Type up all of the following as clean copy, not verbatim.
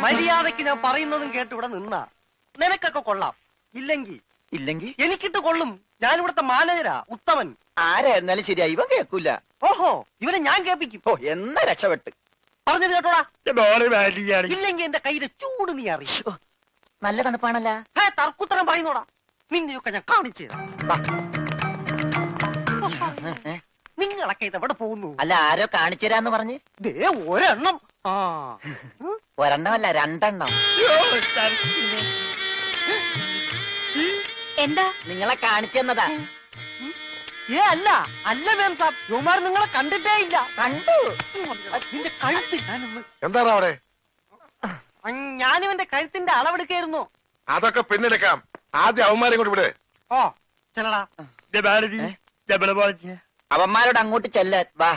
മര്യാദക്ക് ഞാൻ പറയുന്നതും കേട്ട് ഇവിടെ നിന്നാ നിനക്കൊക്കെ കൊള്ളാം. ഇല്ലെങ്കിൽ എനിക്കിട്ട് കൊള്ളും. ഞാൻ ഇവിടുത്തെ മാനേജരാ, ഉത്തമൻ. ആരായിരുന്നാലും ശരിയാ, ഇവൻ കേൾക്കൂല. ഓഹോ, ഇവനെ ഞാൻ കേൾപ്പിക്കും. ഓ, എന്നാ രക്ഷപ്പെട്ട്. പറഞ്ഞത് കേട്ടോടാ. ഇല്ലെങ്കിൽ എന്റെ കയ്യിലെ ചൂട് നീ അറിയോ. നല്ല തണുപ്പാണല്ലോ. തർക്കുത്തരം പറയുന്നോടാ. നിന്നെയൊക്കെ ഞാൻ കാണിച്ചു തരാം. നിങ്ങളൊക്കെ ഇതെവിടെ പോകുന്നു? അല്ല, ആരോ കാണിച്ചു തരാന്ന് പറഞ്ഞ്. ദേ ഒരെണ്ണം. ഒരെണ്ണമല്ല, രണ്ടെണ്ണം. എന്താ? നിങ്ങളെ കാണിച്ചു തന്നതാ. അല്ല അല്ല മാം സാബ്, യുമാർ നിങ്ങളെ കണ്ടിട്ടേ ഇല്ല. കണ്ടു. നിന്റെ കഴുത്ത് ഞാനൊന്ന്. എന്താണ് അവിടെ? ഞാനിവന്റെ കഴുത്തിന്റെ അളവെടുക്കായിരുന്നു. അതൊക്കെ പിന്നെടുക്കാം. ആദ്യം അവന്മാരെ കൊണ്ട് വിട്. ഓ ചെല്ലടാ. അവന്മാരോട് അങ്ങോട്ട് ചെല്ലാൻ വാ.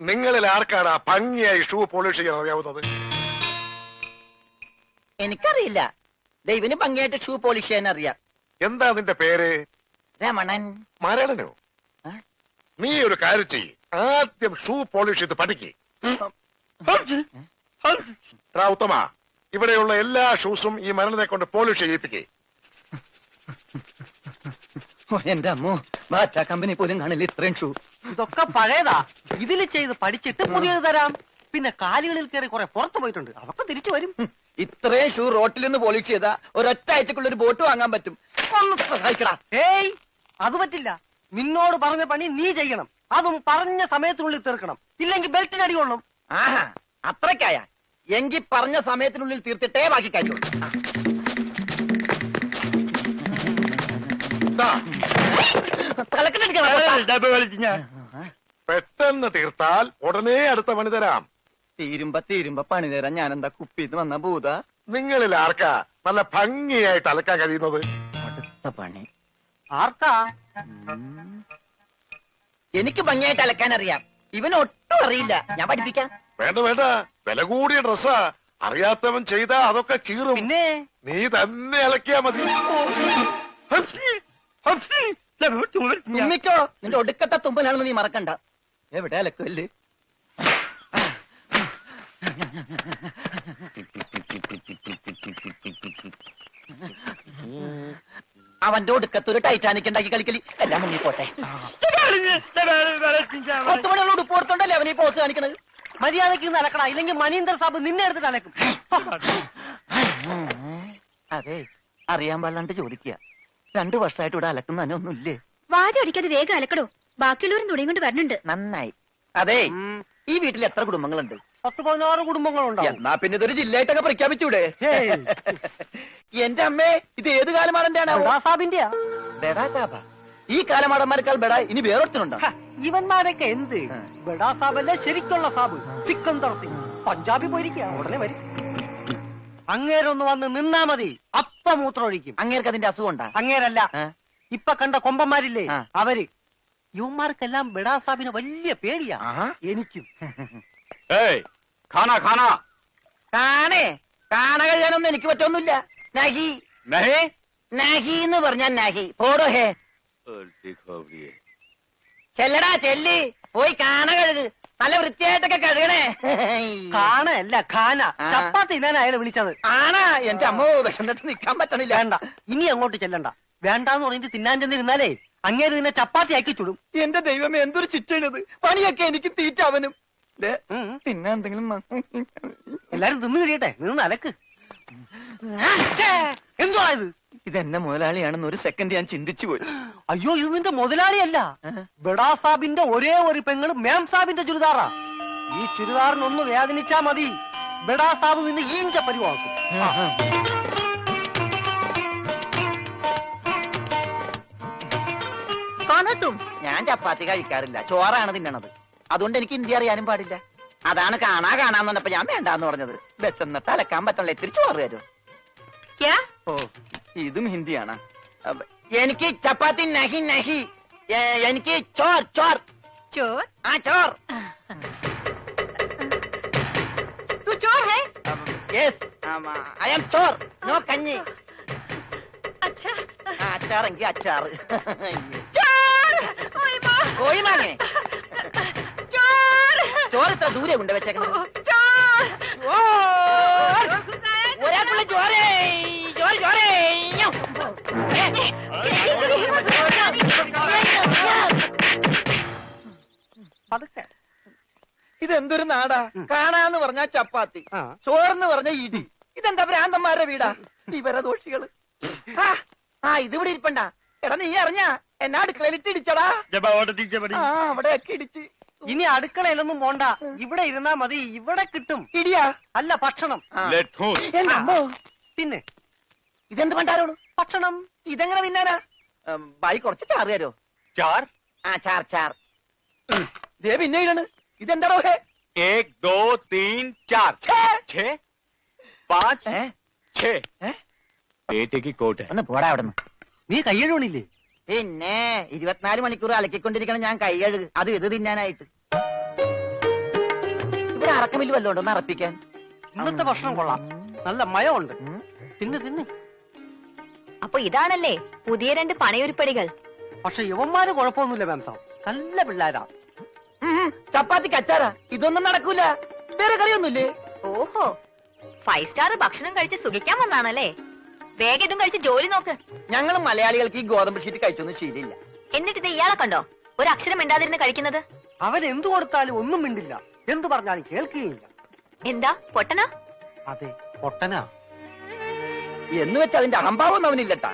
നിങ്ങളിൽ ആർക്കാണ് ഭംഗിയായി ഷൂ പോളിഷ് ചെയ്യാൻ അറിയാവുന്നത്? എനിക്കറിയില്ല. ദൈവന് ഭംഗിയായിട്ട് ഷൂ പോളിഷ് ചെയ്യാൻ അറിയാം. എന്താ നിന്റെ പേര്? രമണൻ. മരണനോ? നീ ഒരു കാര്യം ചെയ്യ്, ആദ്യം ഷൂ പോളിഷ് ചെയ്ത് പഠിക്ക്. ഉത്തമ, ഇവിടെയുള്ള എല്ലാ ഷൂസും ഈ മരണനെ കൊണ്ട് പോളിഷ് ചെയ്യിപ്പിക്കേ. എന്റെ അമ്മോ, ബാറ്റ കമ്പനി പോലും കാണില്ല ഇത്രയും ഷൂ. ഇതൊക്കെ പഴയതാ. ഇതിൽ ചെയ്ത് പഠിച്ചിട്ട് പുതിയത് തരാം. പിന്നെ കാലുകളിൽ കയറി കുറെ പുറത്തു പോയിട്ടുണ്ട്, അതൊക്കെ തിരിച്ചു വരും. ഇത്രയും ഷൂ റോട്ടിൽ നിന്ന് പോളിഷ് ചെയ്താ ഒരൊറ്റ ആഴ്ചക്കുള്ള ഒരു ബോട്ട് വാങ്ങാൻ പറ്റും. ഒന്ന് സഹായിക്കടാ. ഏയ്, അത് പറ്റില്ല. നിന്നോട് പറഞ്ഞ പണി നീ ചെയ്യണം. അതും പറഞ്ഞ സമയത്തിനുള്ളിൽ തീർക്കണം. ഇല്ലെങ്കിൽ ബെൽറ്റിന് അടി കൊള്ളും. ആഹാ, അത്രക്കായ എങ്കിൽ പറഞ്ഞ സമയത്തിനുള്ളിൽ തീർത്തിട്ടേ ബാക്കി കഴിച്ചു. പെട്ടെന്ന് തീർത്താൽ ഉടനെ അടുത്ത പണി തരാം. തീരുമ്പോ പണി തരാൻ ഞാനെന്താ കുപ്പിന്ന് വന്ന ഭൂത? നിങ്ങളിൽ ആർക്കാ നല്ല ഭംഗിയായിട്ട് അലക്കാൻ കഴിയുന്നത്? അടുത്ത പണി ആർക്കാ? എനിക്ക് ഭംഗിയായിട്ട് അലക്കാൻ അറിയാം. ഇവന് ഒട്ടും അറിയില്ല. ഞാൻ പഠിപ്പിക്കാം. വേണ്ട വേണ്ട, വില കൂടിയ ഡ്രസ്സാ. അറിയാത്തവൻ ചെയ്താ അതൊക്കെ കീറും. പിന്നെ നീ തന്നെ അലക്കിയാ മതി. തുമ്മിക്കോ, നിന്റെ ഒടുക്കത്തെ തുമ്പലാണെന്ന് നീ മറക്കണ്ട. എവിടെ അലക്കല്ലേ? അവന്റെ ഒടുക്കത്തൊരു ടൈറ്റാനിക് ഉണ്ടാക്കി കളിക്കലി. എല്ലാം മുങ്ങി പോട്ടെ. 10 മണിയുള്ള ഉടുപ്പ് കൊടുത്തോണ്ടല്ലേ അവനീ പോസ് കാണിക്കണത്. മര്യാദക്ക് അലക്കടാ, ഇല്ലെങ്കിൽ മനീന്ദർ സാബ് നിന്നെ എടുത്തിട്ട് അലക്കും. അതെ, അറിയാൻ പാടില്ലാണ്ട് ചോദിക്കുക. 2 വർഷമായിട്ട് ഇവിടെ അലക്കുന്ന ഒന്നുമില്ലേ? വാചടിക്കാതെ വേഗം അലക്കടോ. ബാക്കിയുള്ളവരും തുണിയും കൊണ്ട് വരണുണ്ട്. നന്നായി. അതെ, ഈ വീട്ടിൽ എത്ര കുടുംബങ്ങളുണ്ട്? 10-16 കുടുംബങ്ങളുണ്ടാവും. എന്നാ പിന്നെ ഇതൊരു ജില്ലയായിട്ടൊക്കെ പ്രഖ്യാപിച്ചൂടെ? എന്റെ അമ്മേ, ഇത് ഏത് കാലമാടന്റെയാണ്? ഈ കാലമാടന്മാരെക്കാൾ ബെടാ ഇനി വേറൊരുത്തനുണ്ടോ? ഇവന്മാരൊക്കെ എന്ത് ബെടാ സാബല്ലേ ശരിക്കുള്ള സാബ്, സിക്കന്ദർ സിംഗ്. പഞ്ചാബി പോയിരിക്കുക, ഉടനെ വരും. അങ്ങേരൊന്ന് വന്ന് നിന്നാ മതി, അപ്പ മൂത്രം ഒഴിക്കും. അങ്ങേർക്ക് അതിന്റെ അസുഖം ഉണ്ടാ? അങ്ങേരല്ല, ഇപ്പൊ കണ്ട കൊമ്പന്മാരില്ലേ അവര്. യുവന്മാർക്കെല്ലാം ബെടാ സാബിന് വലിയ പേടിയാ. എനിക്കും. കാണ കഴിയാനൊന്നും എനിക്ക് പറ്റൊന്നുമില്ല. നഹി നഹി എന്ന് പറഞ്ഞാൽ നഹി. പോടോ ഹേ. ചെല്ലടാ ചെല്ലി, പോയി കാണ കഴുക്. നല്ല വൃത്തിയായിട്ടൊക്കെ കഴുകണേ. കാണല്ല ഖാന. ചപ്പാത്തി ഞാൻ അയാളെ വിളിച്ചത്. ആണാ? എന്റെ അമ്മോ, വിശന്നിട്ട് നിക്കാൻ പറ്റണില്ല. വേണ്ട, ഇനി അങ്ങോട്ട് ചെല്ലണ്ട. വേണ്ടാന്ന് പറഞ്ഞിട്ട് തിന്നാൻ ചെന്നിരുന്നാലേ അങ്ങേര് നിന്നെ ചപ്പാത്തി ആക്കി ചുടും. എന്റെ ദൈവമേ, എന്തൊരു ചിറ്റണത്. പണിയൊക്കെ എനിക്ക് തീറ്റ അവനും. തിന്നാ എന്തെങ്കിലും എല്ലാരും തിന്നു കഴിയട്ടെ, നിന്ന് അലക്ക്. എന്തുവാ ഇത്? ഇതെന്നെ മുതലാളിയാണെന്ന് ഒരു സെക്കൻഡ് ഞാൻ ചിന്തിച്ചു പോയി. അയ്യോ, ഇത് നിന്റെ മുതലാളിയല്ല. ബെടാ സാബിന്റെ ഒരേ ഒരു പെങ്ങള് മാം സാബിന്റെ ചുരിദാറാ. ഈ ചുരിദാറിനൊന്ന് വേദനിച്ചാ മതി, ബെടാ സാബ് നിന്നെ ഈഞ്ച പരിവാക്കും. ഞാൻ ചപ്പാത്തി കഴിക്കാറില്ല, ചോറാണ് തിന്നണത്. അതുകൊണ്ട് എനിക്ക് ഹിന്ദി അറിയാനും പാടില്ല. അതാണ് കാണാന്ന് പറഞ്ഞപ്പോ ഞാൻ വേണ്ടാന്ന് പറഞ്ഞത്. ബെച്ചെന്നിട്ട് അലക്കാൻ പറ്റണല്ലോ, ഇത്തിരി ചോറ് തരുമോ? ഓ, ഇതും ഹിന്ദിയാണ്. എനിക്ക് ചപ്പാത്തി നഹി നഹി, എനിക്ക് ചോർ ചോർ ചോർ. ആ ചോർ. तू चोर है? Yes, I am Chor. No കഞ്ഞി. अच्छा, അച്ചാറെങ്കിൽ അച്ചാറ്. चोर! ओए माँ! കോഴി മാങ്ങേ. चोर! ചോറ് ഇത്ര ദൂരെ കൊണ്ട് വെച്ചേക്കണം. ഒരാൾക്കുള്ള ചോരേ ചോര ചോരേ. പതുക്കെ. ഇതെന്തൊരു നാടാ? കാണാന്ന് പറഞ്ഞാ ചപ്പാത്തി, ആ. ചോറെന്ന് പറഞ്ഞ ഇടി. ഇതെന്താ ഭ്രാന്തന്മാരുടെ വീടാ? വിവരദോഷികള്. ഇതിവിടെ ഇരിപ്പണ്ട. എടാ നീ അറിഞ്ഞാ എന്നാ അടുക്കളയിലിട്ട് ഇടിച്ചടാ? അവിടെയൊക്കെ ഇടിച്ച്. ഇനി അടുക്കളയിലൊന്നും പോണ്ട, ഇവിടെ ഇരുന്നാ മതി. ഇവിടെ കിട്ടും. ഇടിയാ? അല്ല, ഭക്ഷണം. എന്റെ അമ്മോ. പിന്നെ ഇതെന്ത് പണ്ടാരോട്? ഭക്ഷണം. ഇതെങ്ങനെ തിന്നാനാ? ബായി കുറച്ച് ചാറ് തരോ? ചാർ. ചാർ ചാർ. ദേ പിന്നെ ഇതാണ്. ഇതെന്താടോ? 1 2 3 4 6 5 6 പേട്ടയ്ക്ക് കോട്ട്. ഒന്ന് പോടാ അവിടെ നിന്ന്. നീ കയ്യഴുവണില്ലേ? പിന്നെ 24 മണിക്കൂർ അലക്കിക്കൊണ്ടിരിക്കണം ഞാൻ കൈകഴുകു. അത് ഇത് തിന്നാനായിട്ട്. ഇവിടെ അറക്കമില്ല വല്ലോണ്ടോ ഒന്ന് അറപ്പിക്കാൻ? ഇന്നത്തെ ഭക്ഷണം കൊള്ളാം, നല്ല മയമുണ്ട്. തിന്ന് തിന്ന്. അപ്പൊ ഇതാണല്ലേ പുതിയ 2 പണയുരുപ്പടികൾ. പക്ഷെ യുവന്മാര് കുഴപ്പമൊന്നുമില്ല മാം സാബ്, നല്ല പിള്ളേരാ. ചപ്പാത്തിക്ക് അച്ചാറാ? ഇതൊന്നും നടക്കൂല. വേറെ കറിയൊന്നുമില്ലേ? ഓഹോ, 5 സ്റ്റാർ ഭക്ഷണം കഴിച്ച് സുഖിക്കാൻ വന്നാണല്ലേ? വേഗം ഇതും കഴിച്ച് ജോലി നോക്ക്. ഞങ്ങൾ മലയാളികൾക്ക് ഈ ഗോതമ്പ് ഷീറ്റ് കഴിച്ചൊന്നും ശീലില്ല. എന്നിട്ട് ഇത് ഇയാളെ കണ്ടോ ഒരു അക്ഷരം മിണ്ടാതിരുന്ന് കഴിക്കുന്നത്? അവൻ എന്തു കൊടുത്താലും ഒന്നും മിണ്ടില്ല, എന്തു പറഞ്ഞാലും കേൾക്കുകയില്ല. എന്താ പൊട്ടനാ? അതെ, പൊട്ടനാ. എന്ന് വെച്ച് അതിന്റെ അഹംഭാവം അവനില്ലട്ടാ.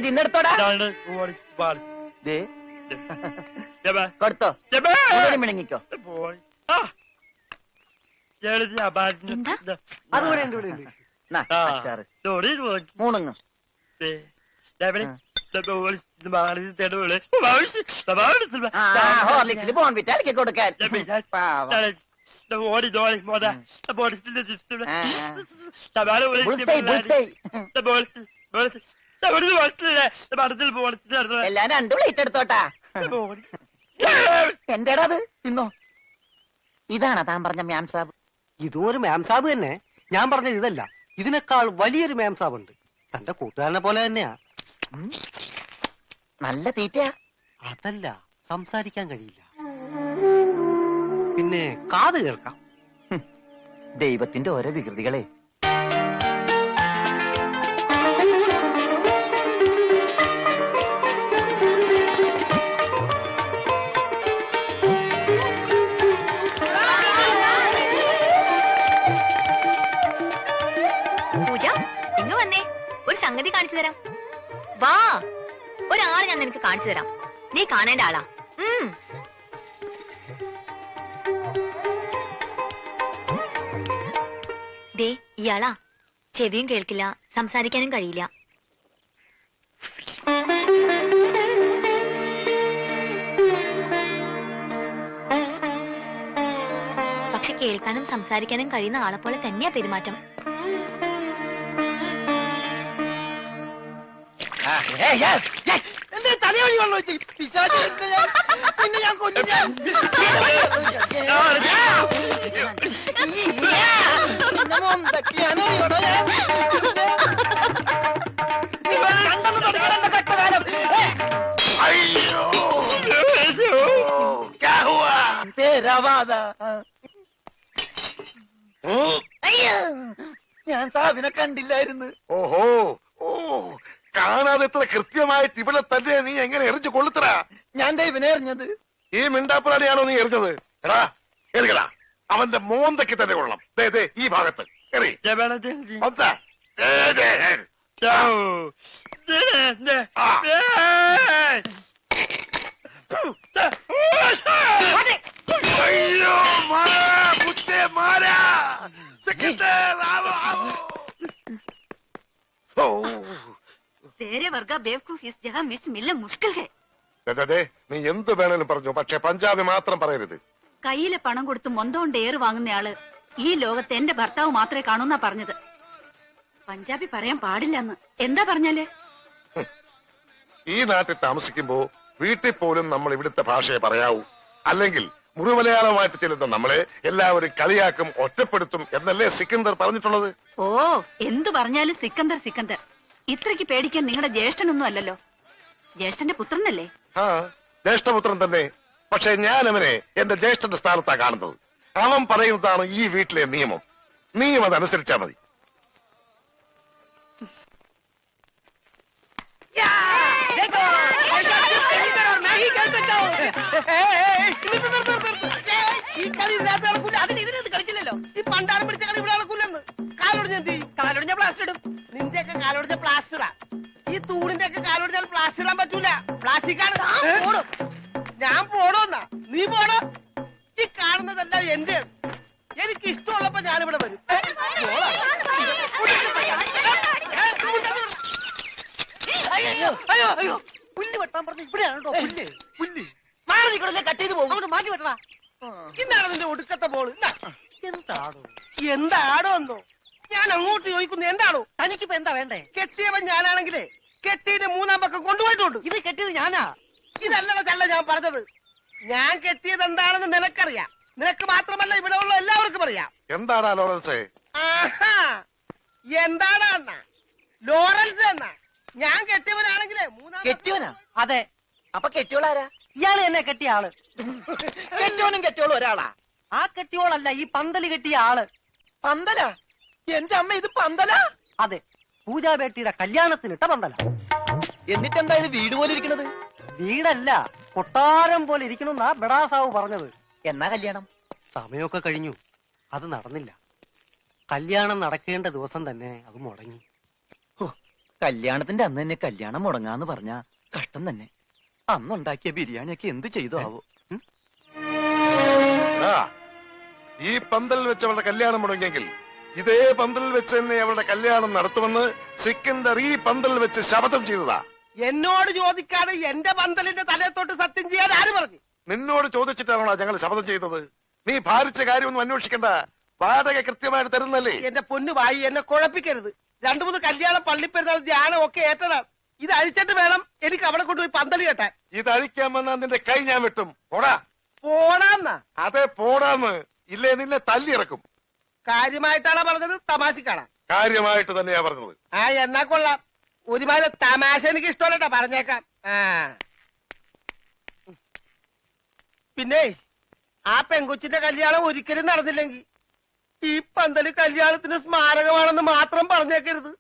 തിന്നെടുത്തോടാ. കൊടുത്തോ, മിണങ്ങിക്കോ. എന്താ? അതുകൂടെ ഉണ്ട്, ഇവിടെ ഉണ്ട്. മൂണുങ്ങ്. ഹോർലിക്സിൽ ബോൺവിറ്റ അലക്കി കൊടുക്കാൻ. എല്ലാം 2 പ്ലേറ്റ് എടുത്തോട്ടാ. എന്റേടാ അത്? തിന്നോ. ഇതാണ് താൻ പറഞ്ഞ മാം സാബ്? ഇതും ഒരു മാം സാബ് തന്നെ. ഞാൻ പറഞ്ഞത് ഇതല്ല, ഇതിനേക്കാൾ വലിയൊരു മാം സാബ് ഉണ്ട്. തന്റെ കൂട്ടുകാരനെ പോലെ തന്നെയാ. നല്ല തീറ്റയാ. അതല്ല, സംസാരിക്കാൻ കഴിയില്ല, പിന്നെ കാത് കേൾക്കാം. ദൈവത്തിന്റെ ഓരോ വികൃതികളെ. പൂജ, ഇങ്ങ് വന്നേ, ഒരു സംഗതി കാണിച്ചു തരാം. വാ, ഒരാളെ ഞാൻ നിനക്ക് കാണിച്ചു തരാം. നീ കാണേണ്ട ആളാ. ദേ ഇയാളാ. ചെവിയും കേൾക്കില്ല, സംസാരിക്കാനും കഴിയില്ല. പക്ഷെ കേൾക്കാനും സംസാരിക്കാനും കഴിയുന്ന ആളെപ്പോലെ തന്നെയാ പെരുമാറ്റം. തലവഴി വെള്ളം വെച്ച് പിന്നെ ഞാൻ കൊല്ലു. ഞാൻ സാബിനെ കണ്ടില്ലായിരുന്നു. ഓഹോ, ഓ, കാണാതെ എത്ര കൃത്യമായിട്ട് ഇവിടെ തന്നെ നീ എങ്ങനെ എറിഞ്ഞു കൊള്ളുത്തരാ? ഞാൻ ദൈവനെ എറിഞ്ഞത്. ഈ മിണ്ടാപ്പുറാനെയാണോ നീ എറിഞ്ഞത്? എടാ എറിയടാ, അവന്റെ മോന്തയ്ക്ക് തന്നെ കൊള്ളണം. ഈ ഭാഗത്ത് എറി. അയ്യോ, നീ എന്ത് വേണേലും പറഞ്ഞു, പക്ഷെ പഞ്ചാബി മാത്രം പറയരുത്. കയ്യിലെ പണം കൊടുത്ത് മൊന്തോണ്ട് ഏറ് വാങ്ങുന്നയാള് ഈ ലോകത്ത് എന്റെ ഭർത്താവ് മാത്രമേ കാണൂന്നാ പറഞ്ഞത്. പഞ്ചാബി പറയാൻ പാടില്ലെന്ന്. എന്താ പറഞ്ഞാല്? ഈ നാട്ടിൽ താമസിക്കുമ്പോ വീട്ടിൽ പോലും നമ്മൾ ഇവിടുത്തെ ഭാഷയെ പറയാവൂ. അല്ലെങ്കിൽ മുഴുമലയാളമായിട്ട് ചെല്ലുന്ന നമ്മളെ എല്ലാവരും കളിയാക്കും, ഒറ്റപ്പെടുത്തും എന്നല്ലേ സിക്കന്ദർ പറഞ്ഞിട്ടുള്ളത്? ഓ, എന്തു പറഞ്ഞാലും സിക്കന്ദർ സിക്കന്ദർ. ഇത്രയ്ക്ക് പേടിക്കാൻ നിങ്ങളുടെ ജ്യേഷ്ഠനൊന്നും അല്ലല്ലോ. ജ്യേഷ്ഠന്റെ പുത്രനല്ലേ? ആ ജ്യേഷ്ഠപുത്രൻ തന്നെ. പക്ഷെ ഞാൻ അവനെ എന്റെ ജ്യേഷ്ഠന്റെ സ്ഥാനത്താ കാണുന്നത്. അവൻ പറയുന്നതാണ് ഈ വീട്ടിലെ നിയമം. നീയും അതനുസരിച്ചാ മതി. ഈ കളി ഇതിനകത്ത് നടക്കൂല. അതിന് ഇതിനകത്ത് കളിച്ചില്ലല്ലോ. ഈ പണ്ടാരം പിടിച്ച കളി ഇവിടെ നടക്കൂലെന്ന്. കാലൊടിഞ്ഞ എന്ത് ചെയ്യും? കാലൊടിഞ്ഞ പ്ലാസ്റ്റർ ഇടും. നിന്റെയൊക്കെ കാലൊടിഞ്ഞ പ്ലാസ്റ്ററാ. ഈ തൂണിന്റെ ഒക്കെ കാലൊടിഞ്ഞാൽ പ്ലാസ്റ്റർ ഇടാൻ പറ്റൂല. പ്ലാസ്റ്റിക്കാണ്. ഞാൻ പോണോന്നാ? നീ പോണോ? ഈ കാണുന്നതെല്ലാം എന്റെ. എനിക്ക് ഇഷ്ടമുള്ളപ്പോ ഞാനിവിടെ വരും. അയ്യോ അയ്യോ, പുല്ല് വെട്ടാൻ പറഞ്ഞു. ഇവിടെയാണോ പുല്ല്? പുല്ല് മാറി കട്ട് ചെയ്ത് പോകും. മാറ്റി വെട്ടണ. ഇന്നാണ് നിന്റെ ഒടുക്കത്തെ മോള്. എന്താടോ? എന്താടോ എന്നോ? ഞാൻ അങ്ങോട്ട് ചോദിക്കുന്നു. എന്താണോ? തനിക്കിപ്പോ എന്താ വേണ്ടേ? കെട്ടിയവൻ ഞാനാണെങ്കിലേ കെട്ടിയത് മൂന്നാം പക്കം കൊണ്ടുപോയിട്ടുണ്ട്. ഇത് കെട്ടിയത് ഞാനാ. ഇതല്ലട ചല്ല ഞാൻ പറഞ്ഞത്. ഞാൻ കെട്ടിയത് എന്താണെന്ന് നിനക്കറിയാം. നിനക്ക് മാത്രമല്ല ഇവിടെ ഉള്ള എല്ലാവർക്കും അറിയാം. എന്താടാ ലോറൻസേ? ആഹാ, എന്താടാ എന്നാ? ലോറൻസ് എന്നാ? ഞാൻ കെട്ടിയവനാണെങ്കിലേ മൂന്നാം കെട്ടിയോനാ? അതെ. അപ്പൊ കെട്ടിയോളാരാ? ഇയാള് എന്നെ കെട്ടിയ ആള്. കെട്ടിയോനും കെട്ടിയോളും ഒരാളാ? ആ കെട്ടിയോളല്ല, ഈ പന്തല് കെട്ടിയ ആള്. പന്തല? എന്റെ അമ്മ, ഇത് പന്തല? അതെ, പൂജാബേട്ടിയുടെ കല്യാണത്തിനിട്ട പന്തല. എന്നിട്ടെന്താ ഇത് വീട് പോലെ ഇരിക്കണത്? വീടല്ല, കൊട്ടാരം പോലെ ഇരിക്കണമെന്നാ ബഡാസാവ് പറഞ്ഞത്. എന്നാ കല്യാണം? സമയമൊക്കെ കഴിഞ്ഞു, അത് നടന്നില്ല. കല്യാണം നടക്കേണ്ട ദിവസം തന്നെ അത് മുടങ്ങി. കല്യാണത്തിന്റെ അന്ന് തന്നെ കല്യാണം മുടങ്ങാന്ന് പറഞ്ഞ കഷ്ടം തന്നെ. അന്നുണ്ടാക്കിയ ബിരിയാണിയൊക്കെ എന്ത് ചെയ്തു ആവോ? ഈ പന്തൽ വെച്ച് അവളുടെ കല്യാണം മുടങ്ങിയെങ്കിൽ ഇതേ പന്തൽ വെച്ച് തന്നെ അവളുടെ കല്യാണം നടത്തുമെന്ന് സിക്കന്ദർ ഈ പന്തൽ വെച്ച് ശപഥം ചെയ്തതാ. എന്നോട് ചോദിക്കാതെ എന്റെ പന്തലിന്റെ തലയത്തോട്ട് സത്യം ചെയ്യാൻ ആര് പറഞ്ഞു? നിന്നോട് ചോദിച്ചിട്ടാണോ ഞങ്ങൾ ശപഥം ചെയ്തത്? നീ ഭാരിച്ച കാര്യമൊന്നും അന്വേഷിക്കണ്ട. വാടക കൃത്യമായിട്ട് തരുന്നല്ലേ? എന്റെ പൊന്നു വായി, എന്നെ കുഴപ്പിക്കരുത്. 2-3 കല്യാണം, പള്ളിപ്പെരുന്നാൾ, ധ്യാനം ഒക്കെ ഏറ്റതാണ്. ഇത് അഴിച്ചിട്ട് വേണം എനിക്ക് അവിടെ കൊണ്ടുപോയി പന്തല് കെട്ടാൻ. ഇത് അഴിക്കാൻ വന്നാൽ നിന്റെ കൈ ഞാൻ വെട്ടും. പോടാ. പോടാന്നാ? അതെ, പോടാന്ന്. ഇല്ലേ നിന്നെ തല്ലിയിറക്കും. കാര്യമായിട്ടാണ് പറഞ്ഞത്? തമാശക്കാണാ? കാര്യമായിട്ട് തന്നെയാ പറഞ്ഞത്. ആ, എന്നാ കൊള്ളാം. ഒരുമാതിരി തമാശ എനിക്ക് ഇഷ്ടമല്ലട്ടാ, പറഞ്ഞേക്കാം. ആ, പിന്നെ ആ പെങ്കൊച്ചിന്റെ കല്യാണം ഒരിക്കലും നടന്നില്ലെങ്കിൽ ഈ പന്തല് കല്യാണത്തിന് സ്മാരകമാണെന്ന് മാത്രം പറഞ്ഞേക്കരുത്.